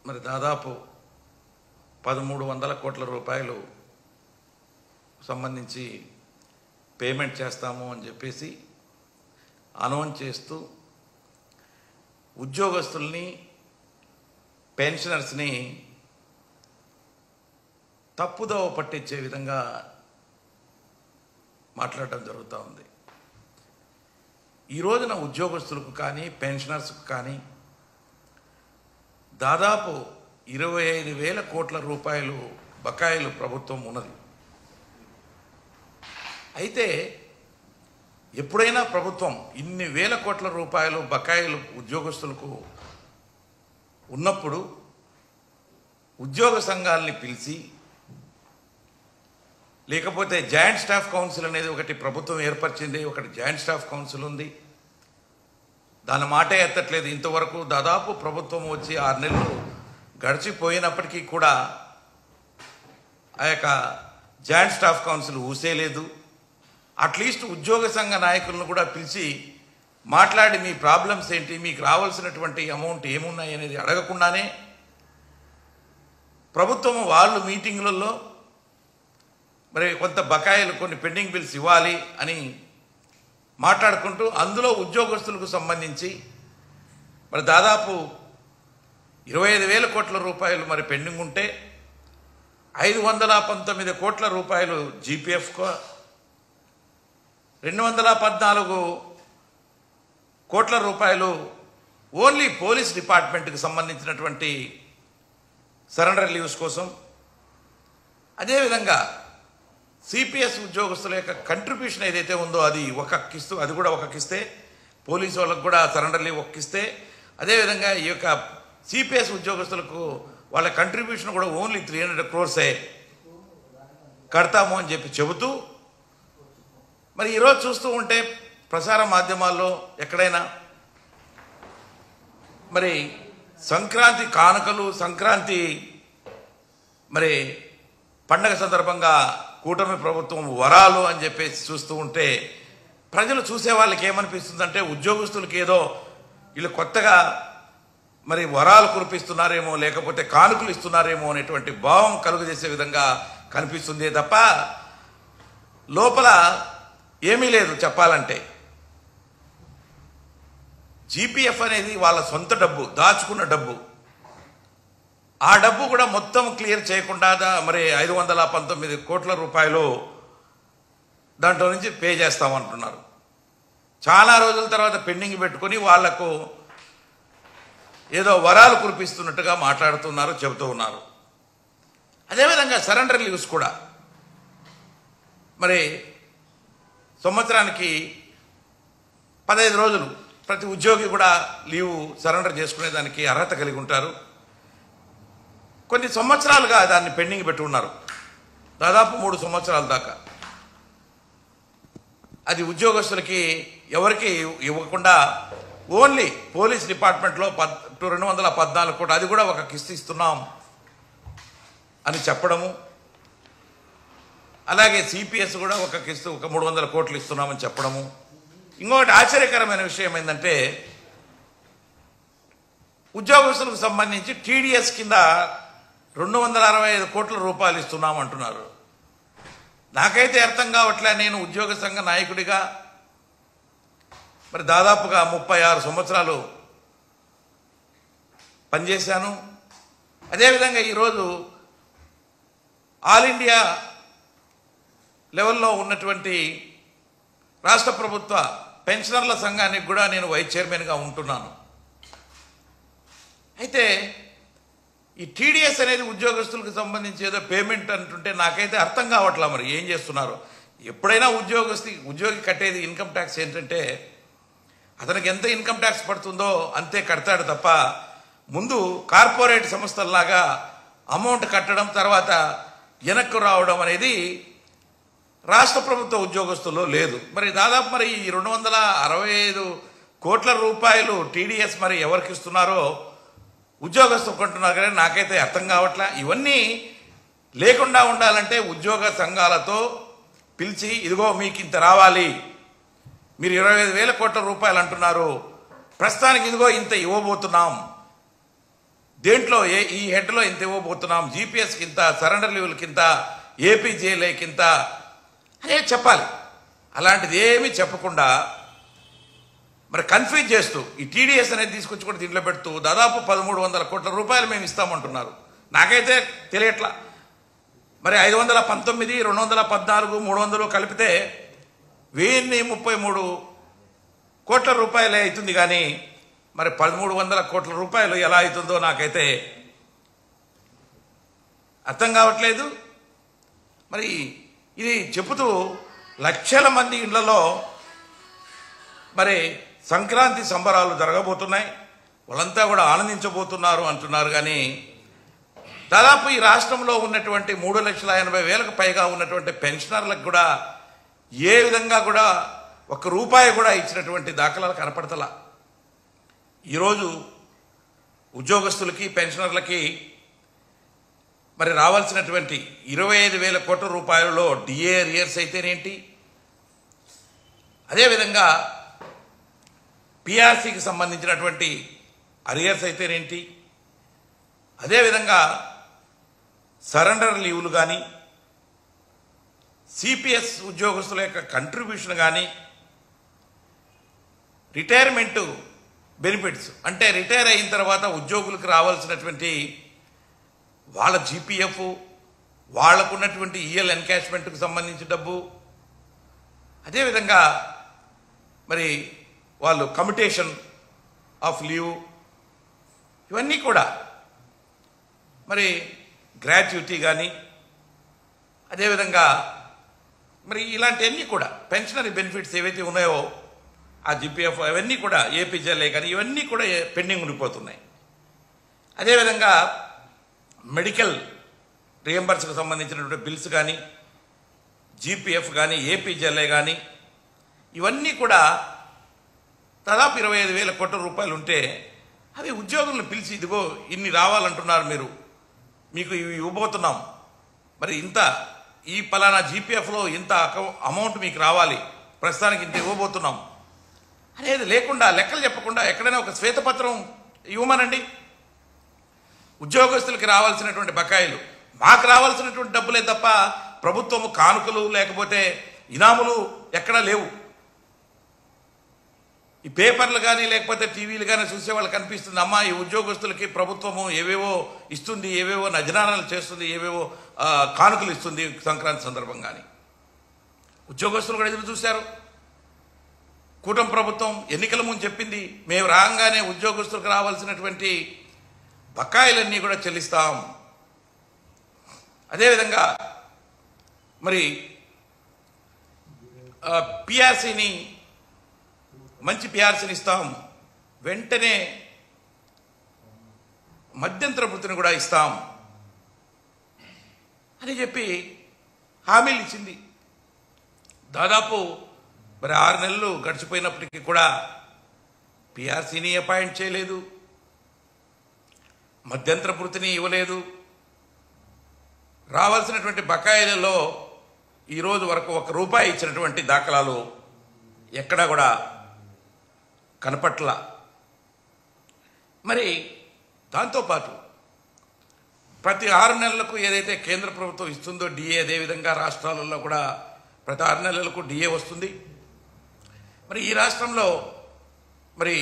మరి దాదాపు 1300 కోట్ల రూపాయలు సంబంధించి పేమెంట్ చేస్తాము అని చెప్పేసి అనౌన్స్ చేస్తూ ఉద్యోగస్తుల్ని పెన్షనర్స్ని తప్పుదోవ పట్టించే విధంగా మాట్లాడటం జరుగుతూ ఉంది. ఈ రోజున ఉద్యోగస్తులకు కానీ పెన్షనర్స్కు కానీ దాదాపు 25,000 కోట్ల రూపాయలు బకాయిలు ప్రభుత్వం ఉన్నది. అయితే ఎప్పుడైనా ప్రభుత్వం ఇన్ని వేల కోట్ల రూపాయలు బకాయిలు ఉద్యోగస్తులకు ఉన్నప్పుడు ఉద్యోగ సంఘాలని పిలిచి, లేకపోతే జాయింట్ స్టాఫ్ కౌన్సిల్ అనేది ఒకటి ప్రభుత్వం ఏర్పరిచింది, ఒకటి జాయింట్ స్టాఫ్ కౌన్సిల్ ఉంది, దాని మాటే ఎత్తట్లేదు. ఇంతవరకు దాదాపు ప్రభుత్వం వచ్చి 6 నెలలు గడిచిపోయినప్పటికీ కూడా ఆ యొక్క జాయింట్ స్టాఫ్ కౌన్సిల్ ఊసేలేదు. అట్లీస్ట్ ఉద్యోగ సంఘ నాయకులను కూడా పిలిచి మాట్లాడి మీ ప్రాబ్లమ్స్ ఏంటి, మీకు రావాల్సినటువంటి అమౌంట్ ఏమున్నాయి అనేది అడగకుండానే ప్రభుత్వం వాళ్ళు మీటింగులలో మరి కొంత బకాయిలు కొన్ని పెండింగ్ బిల్స్ ఇవ్వాలి అని మాట్లాడుకుంటూ అందులో ఉద్యోగస్తులకు సంబంధించి మరి దాదాపు 25,000 కోట్ల రూపాయలు మరి పెండింగ్ ఉంటే 519 కోట్ల రూపాయలు జీపీఎఫ్కు, 214 కోట్ల రూపాయలు ఓన్లీ పోలీస్ డిపార్ట్మెంట్కి సంబంధించినటువంటి సరెండర్ లీవ్స్ కోసం, అదేవిధంగా సిపిఎస్ ఉద్యోగస్తుల యొక్క కంట్రిబ్యూషన్ ఏదైతే ఉందో అది అది కూడా ఒకకిస్తే, పోలీసు వాళ్ళకు కూడా సరెండర్ లీవ్ ఒక్కిస్తే, అదేవిధంగా ఈ యొక్క సిపిఎస్ ఉద్యోగస్తులకు వాళ్ళ కంట్రిబ్యూషన్ కూడా ఓన్లీ 300 crores కడతాము అని చెప్పి చెబుతూ మరి ఈరోజు చూస్తూ ఉంటే ప్రసార మాధ్యమాల్లో ఎక్కడైనా మరి సంక్రాంతి కానుకలు, సంక్రాంతి మరి పండగ సందర్భంగా కూటమి ప్రభుత్వం వరాలు అని చెప్పేసి చూస్తూ ఉంటే ప్రజలు చూసే వాళ్ళకి ఏమనిపిస్తుందంటే ఉద్యోగస్తులకి ఏదో వీళ్ళు కొత్తగా మరి వరాలు కురిపిస్తున్నారేమో, లేకపోతే కానుకలు ఇస్తున్నారేమో అనేటువంటి భావం కలుగజేసే విధంగా కనిపిస్తుంది తప్ప లోపల ఏమీ లేదు. చెప్పాలంటే జీపీఎఫ్ అనేది వాళ్ళ సొంత డబ్బు, దాచుకున్న డబ్బు. ఆ డబ్బు కూడా మొత్తం క్లియర్ చేయకుండా మరి 519 కోట్ల రూపాయలు దాంట్లో నుంచి పే చేస్తామంటున్నారు. చాలా రోజుల తర్వాత పెండింగ్ పెట్టుకొని వాళ్లకు ఏదో వరాలు కురిపిస్తున్నట్టుగా మాట్లాడుతున్నారు, చెబుతూ ఉన్నారు. అదేవిధంగా సరెండర్ లీవ్స్ కూడా మరి సంవత్సరానికి 15 రోజులు ప్రతి ఉద్యోగి కూడా లీవ్ సరెండర్ చేసుకునేదానికి అర్హత కలిగి ఉంటారు. కొన్ని సంవత్సరాలుగా దాన్ని పెండింగ్ పెట్టి ఉన్నారు, దాదాపు 3 సంవత్సరాల దాకా. అది ఉద్యోగస్తులకి ఎవరికి ఇవ్వకుండా ఓన్లీ పోలీస్ డిపార్ట్మెంట్లో 214 కోట్లు, అది కూడా ఒక కిస్తు ఇస్తున్నాం అని చెప్పడము, అలాగే సిపిఎస్ కూడా ఒక కిస్తు ఒక 300 కోట్లు ఇస్తున్నామని చెప్పడము. ఇంకొకటి ఆశ్చర్యకరమైన విషయం ఏంటంటే ఉద్యోగస్తులకు సంబంధించి టీడీఎస్ కింద 265 కోట్ల రూపాయలు ఇస్తున్నాం అంటున్నారు. నాకైతే అర్థం కావట్లే. నేను ఉద్యోగ సంఘ నాయకుడిగా మరి దాదాపుగా 36 సంవత్సరాలు పనిచేశాను. అదేవిధంగా ఈరోజు ఆల్ ఇండియా లెవెల్లో ఉన్నటువంటి రాష్ట్ర ప్రభుత్వ పెన్షనర్ల సంఘానికి కూడా నేను వైస్ చైర్మన్గా ఉంటున్నాను. అయితే ఈ టీడీఎస్ అనేది ఉద్యోగస్తులకు సంబంధించి ఏదో పేమెంట్ అంటుంటే నాకైతే అర్థం కావట్లా మరి ఏం చేస్తున్నారు. ఎప్పుడైనా ఉద్యోగి కట్టేది ఇన్కమ్ ట్యాక్స్ ఏంటంటే అతనికి ఎంత ఇన్కమ్ ట్యాక్స్ పడుతుందో అంతే కడతాడు తప్ప ముందు కార్పొరేట్ సంస్థల్లాగా అమౌంట్ కట్టడం తర్వాత వెనక్కు రావడం అనేది రాష్ట్ర ప్రభుత్వ ఉద్యోగస్తుల్లో లేదు. మరి దాదాపు మరి 265 కోట్ల రూపాయలు టీడీఎస్ మరి ఎవరికి ఇస్తున్నారో ఉద్యోగస్తులు కొంటున్నారు కానీ నాకైతే అర్థం కావట్లా. ఇవన్నీ లేకుండా ఉండాలంటే ఉద్యోగ సంఘాలతో పిలిచి ఇదిగో మీకు ఇంత రావాలి, మీరు 25,000 కోట్ల రూపాయలు అంటున్నారు, ప్రస్తుతానికి ఇదిగో ఇంత ఇవ్వబోతున్నాం, దేంట్లో ఈ హెడ్లో ఇంత ఇవ్వబోతున్నాం, జీపీఎస్కి ఇంత, సరెండర్ లీవులకి ఇంత, ఏపీజేఏలకి ఇంత అనే చెప్పాలి. అలాంటిది ఏమీ చెప్పకుండా మరి కన్ఫ్యూజ్ చేస్తూ ఈ టీడీఎస్ అనేది తీసుకొచ్చి కూడా దీంట్లో పెడుతూ దాదాపు 1300 కోట్ల రూపాయలు మేము ఇస్తామంటున్నారు. నాకైతే తెలియట్లా. మరి 519, 214, 300 కలిపితే 1033 కోట్ల రూపాయలే అవుతుంది. కానీ మరి 1300 కోట్ల రూపాయలు ఎలా అవుతుందో నాకైతే అర్థం కావట్లేదు. మరి ఇది చెబుతూ లక్షల మంది ఇళ్లలో మరి సంక్రాంతి సంబరాలు జరగబోతున్నాయి, వాళ్ళంతా కూడా ఆనందించబోతున్నారు అంటున్నారు. కానీ దాదాపు ఈ రాష్ట్రంలో ఉన్నటువంటి 3,80,000కు పైగా ఉన్నటువంటి పెన్షనర్లకు కూడా ఏ విధంగా కూడా ₹1 కూడా ఇచ్చినటువంటి దాఖలాలు కనపడతలా. ఈరోజు ఉద్యోగస్తులకి, పెన్షనర్లకి మరి రావాల్సినటువంటి 25,000 కోట్ల రూపాయలలో డిఏ అరియర్స్ అయితేనేంటి, అదేవిధంగా పిఆర్సీకి సంబంధించినటువంటి అరియర్స్ అయితేనేంటి, అదేవిధంగా సరెండర్ లీవులు కానీ, సిపిఎస్ ఉద్యోగస్తుల యొక్క కంట్రిబ్యూషన్ కానీ, రిటైర్మెంటు బెనిఫిట్స్ అంటే రిటైర్ అయిన తర్వాత ఉద్యోగులకు రావాల్సినటువంటి వాళ్ళ జీపీఎఫ్, వాళ్లకున్నటువంటి ఈఎల్ ఎన్కాష్మెంట్కి సంబంధించిన డబ్బు, అదేవిధంగా మరి వాళ్ళు కమ్యుటేషన్ ఆఫ్ లీవ్, ఇవన్నీ కూడా మరి గ్రాట్యుటీ కానీ, అదేవిధంగా మరి ఇలాంటివన్నీ కూడా పెన్షనరీ బెనిఫిట్స్ ఏవైతే ఉన్నాయో ఆ జీపీఎఫ్ అవన్నీ కూడా, ఏపీజేఎల్ఏ కానీ ఇవన్నీ కూడా పెండింగ్ ఉండిపోతున్నాయి. అదేవిధంగా మెడికల్ రియంబర్స్కి సంబంధించినటువంటి బిల్స్ కానీ, జీపీఎఫ్ కానీ, ఏపీజేఎల్ఏ కానీ ఇవన్నీ కూడా దాదాపు 25,000 కోట్ల రూపాయలు ఉంటే అవి ఉద్యోగులను పిలిచి ఇదిగో ఇన్ని రావాలంటున్నారు, మీకు ఇవి ఇవ్వబోతున్నాం, మరి ఇంత ఈ పలానా జీపీఎఫ్లో ఇంత అమౌంట్ మీకు రావాలి, ప్రస్తుతానికి ఇంత ఇవ్వబోతున్నాం అనేది లేకుండా, లెక్కలు చెప్పకుండా ఎక్కడైనా ఒక శ్వేతపత్రం ఇవ్వమనండి. ఉద్యోగస్తులకి రావాల్సినటువంటి బకాయిలు, మాకు రావాల్సినటువంటి డబ్బులే తప్ప ప్రభుత్వము కానుకలు లేకపోతే ఇనాములు ఎక్కడా లేవు. ఈ పేపర్లు కానీ లేకపోతే టీవీలు కానీ చూసే వాళ్ళకి కనిపిస్తుంది, అమ్మా ఈ ఉద్యోగస్తులకి ప్రభుత్వము ఏవేవో ఇస్తుంది, ఏవేవో నజరానాలు చేస్తుంది, ఏవేవో కానుకలు ఇస్తుంది సంక్రాంతి సందర్భంగాని. ఉద్యోగస్తులు కూడా ఎదురు చూశారు. కూటమి ప్రభుత్వం ఎన్నికల ముందు చెప్పింది, మేము రాగానే ఉద్యోగస్తులకు రావాల్సినటువంటి బకాయిలన్నీ కూడా చెల్లిస్తాం, అదేవిధంగా మరి పిఆర్సీని మంచి పిఆర్సీని ఇస్తాం, వెంటనే మధ్యంతర వృత్తిని కూడా ఇస్తాం అని చెప్పి హామీలు ఇచ్చింది. దాదాపు మరి 6 నెలలు గడిచిపోయినప్పటికీ కూడా పిఆర్సీని అపాయింట్ చేయలేదు, మధ్యంతర వృత్తిని ఇవ్వలేదు. రావాల్సినటువంటి బకాయిలలో ఈరోజు వరకు ₹1 ఇచ్చినటువంటి దాఖలాలు ఎక్కడా కూడా కనపట్ల. మరి దాంతోపాటు ప్రతి 6 నెలలకు ఏదైతే కేంద్ర ప్రభుత్వం ఇస్తుందో డిఏ, అదేవిధంగా రాష్ట్రాలలో కూడా ప్రతి 6 నెలలకు డిఏ వస్తుంది. మరి ఈ రాష్ట్రంలో మరి